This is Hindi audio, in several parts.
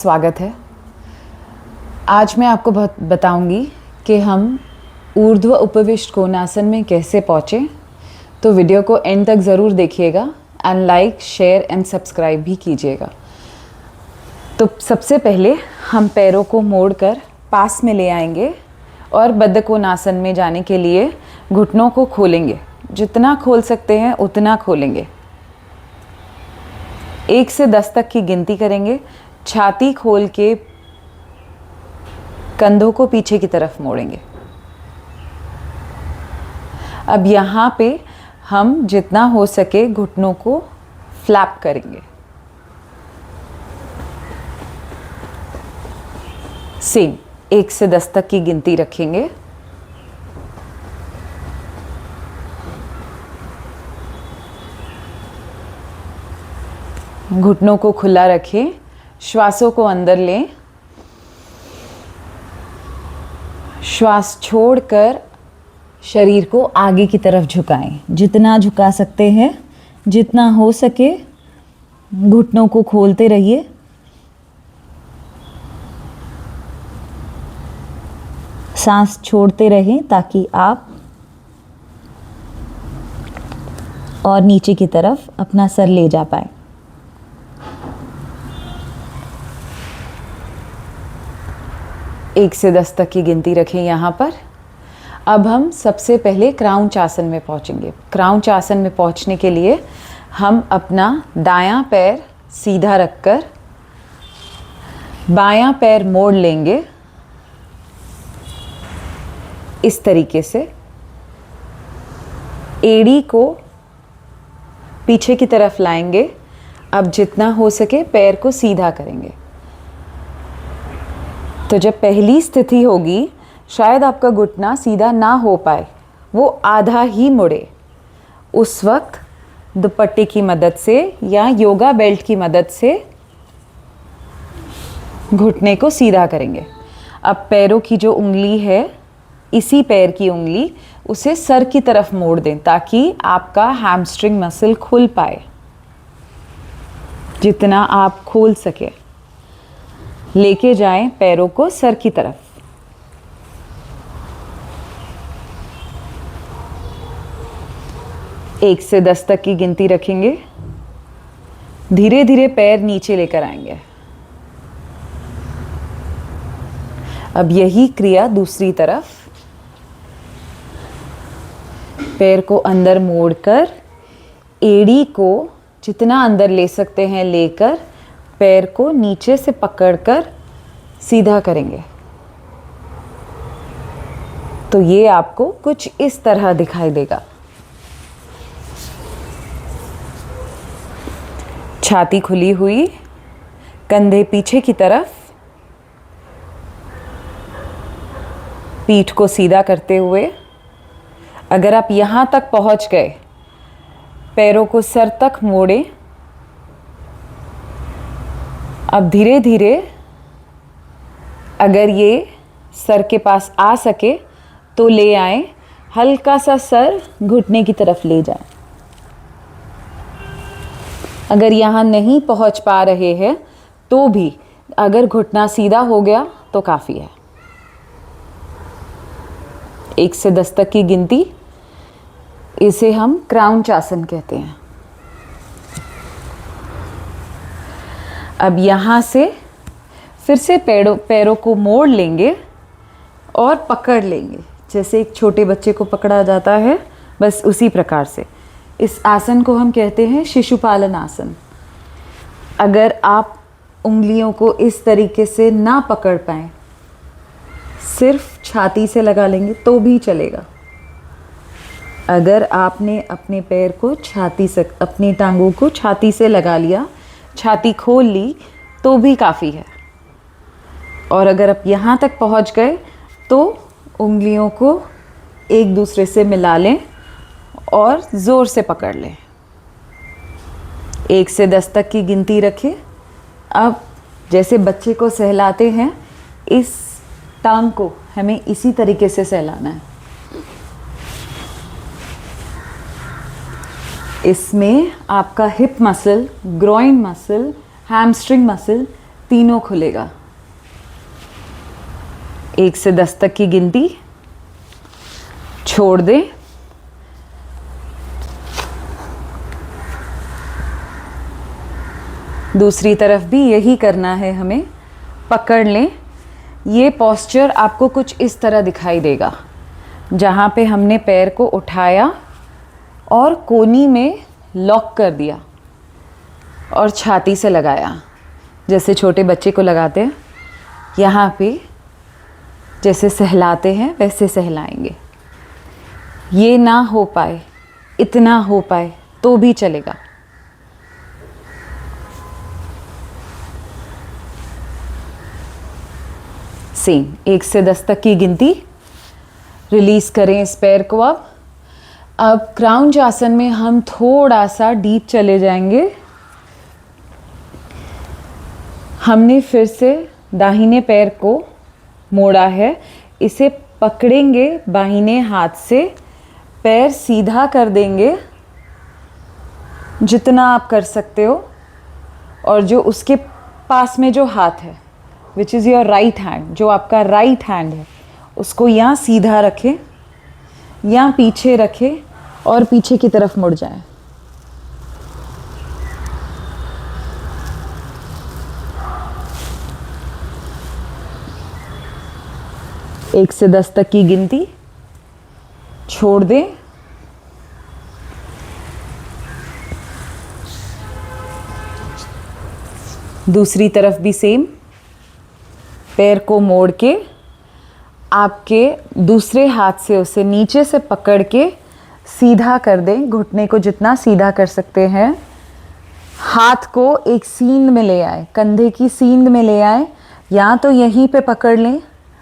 स्वागत है। आज मैं आपको बताऊंगी कि हम ऊर्ध्व उपविष्ट कोणासन में कैसे पहुँचें। तो वीडियो को एंड तक ज़रूर देखिएगा and like, share and subscribe भी कीजिएगा। तो सबसे पहले हम पैरों को मोड़कर पास में ले आएंगे और बद्ध कोणासन में जाने के लिए घुटनों को खोलेंगे। जितना खोल सकते हैं उतना खोलेंगे। 1 से 10 तक की गिनती करेंगे। छाती खोल के कंधों को पीछे की तरफ मोड़ेंगे। अब यहाँ पे हम जितना हो सके घुटनों को फ्लैप करेंगे। सेम 1 से 10 तक की गिनती रखेंगे। घुटनों को खुला रखें। श्वासों को अंदर लें। श्वास छोड़कर शरीर को आगे की तरफ झुकाएं। जितना झुका सकते हैं, जितना हो सके घुटनों को खोलते रहिए। सांस छोड़ते रहें ताकि आप और नीचे की तरफ अपना सर ले जा पाए। एक से 10 तक की गिनती रखें यहाँ पर। अब हम सबसे पहले क्राउंच आसन में पहुँचेंगे। क्राउंच आसन में पहुँचने के लिए हम अपना दायां पैर सीधा रखकर बायां पैर मोड़ लेंगे इस तरीके से। एड़ी को पीछे की तरफ लाएंगे। अब जितना हो सके पैर को सीधा करेंगे। तो जब पहली स्थिति होगी, शायद आपका घुटना सीधा ना हो पाए, वो आधा ही मुड़े, उस वक्त दुपट्टे की मदद से या योगा बेल्ट की मदद से घुटने को सीधा करेंगे। अब पैरों की जो उंगली है, इसी पैर की उंगली, उसे सर की तरफ मोड़ दें ताकि आपका हैमस्ट्रिंग मसल खुल पाए। जितना आप खोल सके लेके जाएं पैरों को सर की तरफ। एक से 10 तक की गिनती रखेंगे। धीरे धीरे पैर नीचे लेकर आएंगे। अब यही क्रिया दूसरी तरफ। पैर को अंदर मोड़कर एड़ी को जितना अंदर ले सकते हैं लेकर पैर को नीचे से पकड़कर सीधा करेंगे। तो ये आपको कुछ इस तरह दिखाई देगा। छाती खुली हुई, कंधे पीछे की तरफ, पीठ को सीधा करते हुए। अगर आप यहाँ तक पहुँच गए, पैरों को सर तक मोड़ें। अब धीरे धीरे अगर ये सर के पास आ सके तो ले आएं। हल्का सा सर घुटने की तरफ ले जाएं। अगर यहाँ नहीं पहुँच पा रहे हैं तो भी अगर घुटना सीधा हो गया तो काफ़ी है। 1 से 10 तक की गिनती, इसे हम क्राउंच आसन कहते हैं। अब यहाँ से फिर से पैरों को मोड़ लेंगे और पकड़ लेंगे, जैसे एक छोटे बच्चे को पकड़ा जाता है, बस उसी प्रकार से। इस आसन को हम कहते हैं शिशुपालन आसन। अगर आप उंगलियों को इस तरीके से ना पकड़ पाएँ, सिर्फ छाती से लगा लेंगे तो भी चलेगा। अगर आपने अपने पैर को छाती से, अपनी टांगों को छाती से लगा लिया, छाती खोल ली, तो भी काफ़ी है। और अगर आप यहाँ तक पहुँच गए तो उंगलियों को एक दूसरे से मिला लें और ज़ोर से पकड़ लें। 1 से 10 तक की गिनती रखें। अब जैसे बच्चे को सहलाते हैं, इस टांग को हमें इसी तरीके से सहलाना है। इसमें आपका hip muscle, groin muscle, hamstring muscle तीनों खुलेगा। 1 से 10 तक की गिनती, छोड़ दें, दूसरी तरफ भी यही करना है हमें। पकड़ लें। ये पोस्चर आपको कुछ इस तरह दिखाई देगा, जहाँ पे हमने पैर को उठाया और कोनी में लॉक कर दिया और छाती से लगाया, जैसे छोटे बच्चे को लगाते हैं। यहाँ पे जैसे सहलाते हैं वैसे सहलाएंगे। ये ना हो पाए, इतना हो पाए तो भी चलेगा। सेम 1 से 10 तक की गिनती, रिलीज करें इस पैर को। अब क्राउंच आसन में हम थोड़ा सा डीप चले जाएंगे। हमने फिर से दाहिने पैर को मोड़ा है, इसे पकड़ेंगे बाहिने हाथ से, पैर सीधा कर देंगे जितना आप कर सकते हो, और जो उसके पास में जो हाथ है which is your right hand, जो आपका राइट हैंड है, उसको यहाँ सीधा रखें, यहाँ पीछे रखें और पीछे की तरफ मुड़ जाएं। एक से 10 तक की गिनती, छोड़ दें। दूसरी तरफ भी सेम, पैर को मोड़ के आपके दूसरे हाथ से उसे नीचे से पकड़ के सीधा कर दें, घुटने को जितना सीधा कर सकते हैं। हाथ को एक सींग में ले आए, कंधे की सींग में ले आए, या तो यहीं पे पकड़ लें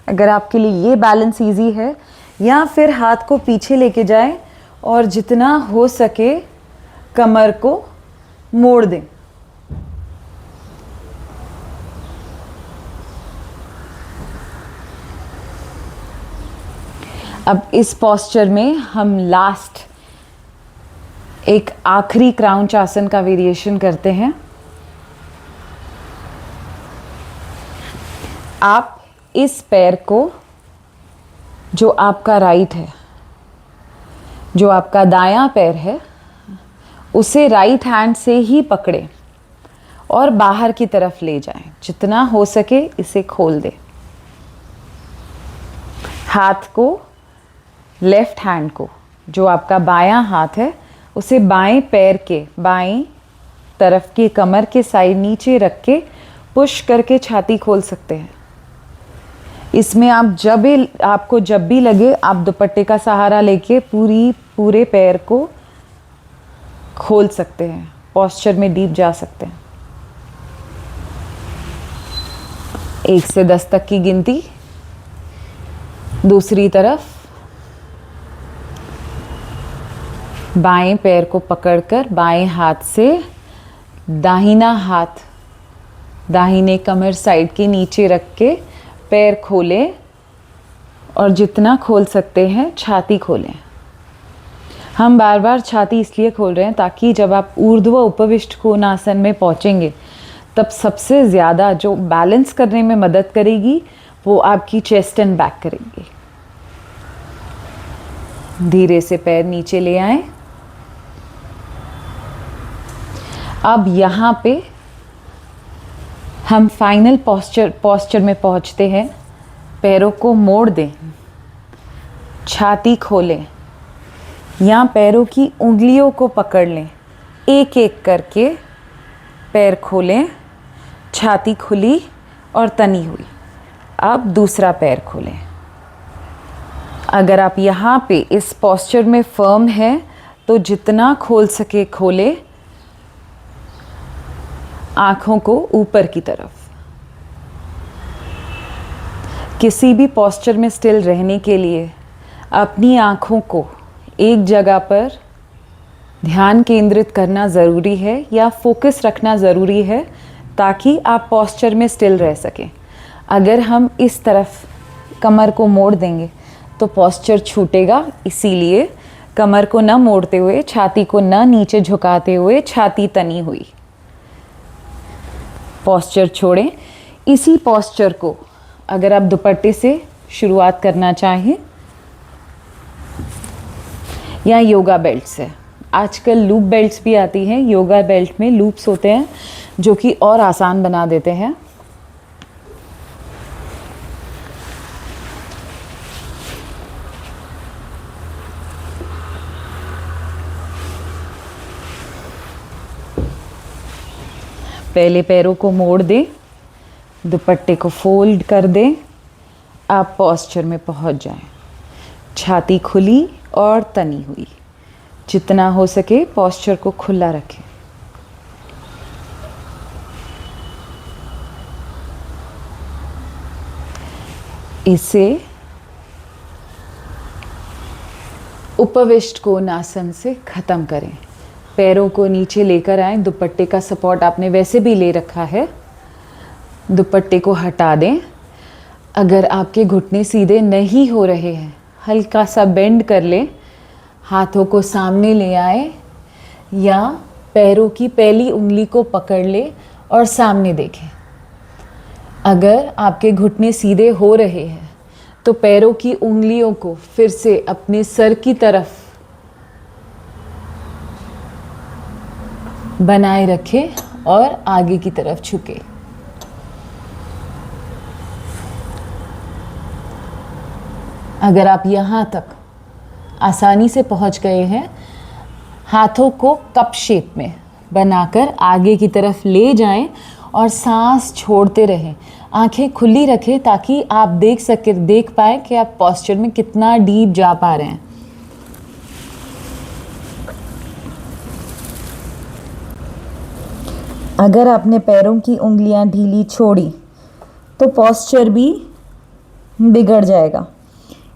अगर आपके लिए ये बैलेंस इजी है, या फिर हाथ को पीछे लेके जाएं और जितना हो सके कमर को मोड़ दें। अब इस पोस्चर में हम लास्ट एक आखिरी क्राउंच आसन का वेरिएशन करते हैं। आप इस पैर को, जो आपका राइट है, जो आपका दायां पैर है, उसे राइट हैंड से ही पकड़ें और बाहर की तरफ ले जाएं। जितना हो सके इसे खोल दें। हाथ को, लेफ्ट हैंड को, जो आपका बायां हाथ है, उसे बाएं पैर के बाएं तरफ की कमर के साइड नीचे रख के पुश करके छाती खोल सकते हैं। इसमें आपको जब भी लगे आप दुपट्टे का सहारा लेके पूरे पैर को खोल सकते हैं, पोस्चर में डीप जा सकते हैं। 1 से 10 तक की गिनती, दूसरी तरफ बाएं पैर को पकड़कर बाएं हाथ से दाहिना हाथ दाहिने कमर साइड के नीचे रख के पैर खोलें और जितना खोल सकते हैं छाती खोलें। हम बार बार छाती इसलिए खोल रहे हैं ताकि जब आप ऊर्ध्व उपविष्ट कोणासन में पहुंचेंगे तब सबसे ज़्यादा जो बैलेंस करने में मदद करेगी वो आपकी चेस्ट एंड बैक करेगी। धीरे से पैर नीचे ले आएं। अब यहाँ पे हम फाइनल पोस्चर में पहुँचते हैं। पैरों को मोड़ दें, छाती खोलें, यहाँ पैरों की उंगलियों को पकड़ लें, एक एक करके पैर खोलें, छाती खुली और तनी हुई। अब दूसरा पैर खोलें। अगर आप यहाँ पे इस पोस्चर में फर्म है तो जितना खोल सके खोले, आँखों को ऊपर की तरफ। किसी भी पोस्चर में स्टिल रहने के लिए अपनी आँखों को एक जगह पर ध्यान केंद्रित करना ज़रूरी है या फोकस रखना ज़रूरी है ताकि आप पोस्चर में स्टिल रह सकें। अगर हम इस तरफ कमर को मोड़ देंगे तो पोस्चर छूटेगा, इसीलिए कमर को न मोड़ते हुए, छाती को न नीचे झुकाते हुए, छाती तनी हुई। पोस्चर छोड़ें। इसी पोस्चर को अगर आप दुपट्टे से शुरुआत करना चाहें या योगा बेल्ट से, आजकल लूप बेल्ट्स भी आती हैं, योगा बेल्ट में लूप्स होते हैं जो कि और आसान बना देते हैं। पहले पैरों को मोड़ दें, दुपट्टे को फोल्ड कर दें, आप पोस्चर में पहुंच जाएं। छाती खुली और तनी हुई, जितना हो सके पोस्चर को खुला रखें। इसे उपविष्ट कोणासन से ख़त्म करें। पैरों को नीचे लेकर आएं, दुपट्टे का सपोर्ट आपने वैसे भी ले रखा है, दुपट्टे को हटा दें। अगर आपके घुटने सीधे नहीं हो रहे हैं, हल्का सा बेंड कर लें, हाथों को सामने ले आए या पैरों की पहली उंगली को पकड़ ले और सामने देखें। अगर आपके घुटने सीधे हो रहे हैं तो पैरों की उंगलियों को फिर से अपने सर की तरफ बनाए रखें और आगे की तरफ झुके। अगर आप यहाँ तक आसानी से पहुँच गए हैं, हाथों को कप शेप में बनाकर आगे की तरफ ले जाएं और सांस छोड़ते रहें। आंखें खुली रखें ताकि आप देख पाएँ कि आप पोस्चर में कितना डीप जा पा रहे हैं। अगर आपने पैरों की उंगलियां ढीली छोड़ी तो पोस्चर भी बिगड़ जाएगा,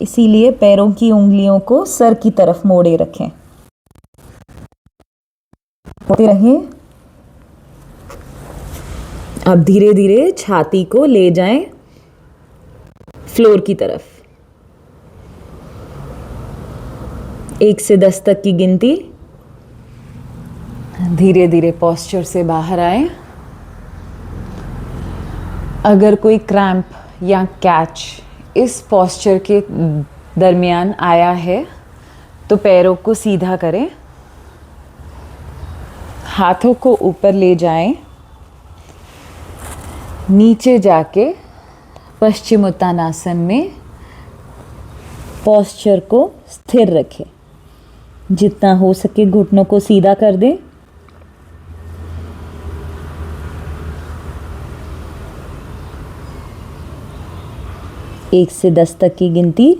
इसीलिए पैरों की उंगलियों को सर की तरफ मोड़े रखें। होते रहें। अब धीरे धीरे छाती को ले जाएं फ्लोर की तरफ। 1 से 10 तक की गिनती। धीरे धीरे पोस्चर से बाहर आए। अगर कोई क्रैम्प या कैच इस पोस्चर के दरमियान आया है तो पैरों को सीधा करें, हाथों को ऊपर ले जाएं, नीचे जाके पश्चिमोत्तानासन में पोस्चर को स्थिर रखें। जितना हो सके घुटनों को सीधा कर दें। एक से 10 तक की गिनती।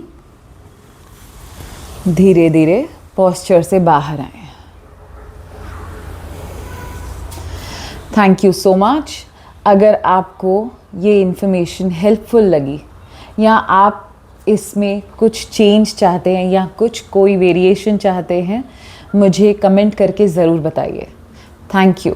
धीरे धीरे पोस्चर से बाहर आए। Thank you so much. अगर आपको ये इन्फॉर्मेशन हेल्पफुल लगी या आप इसमें कुछ चेंज चाहते हैं या कोई वेरिएशन चाहते हैं, मुझे कमेंट करके ज़रूर बताइए। Thank you.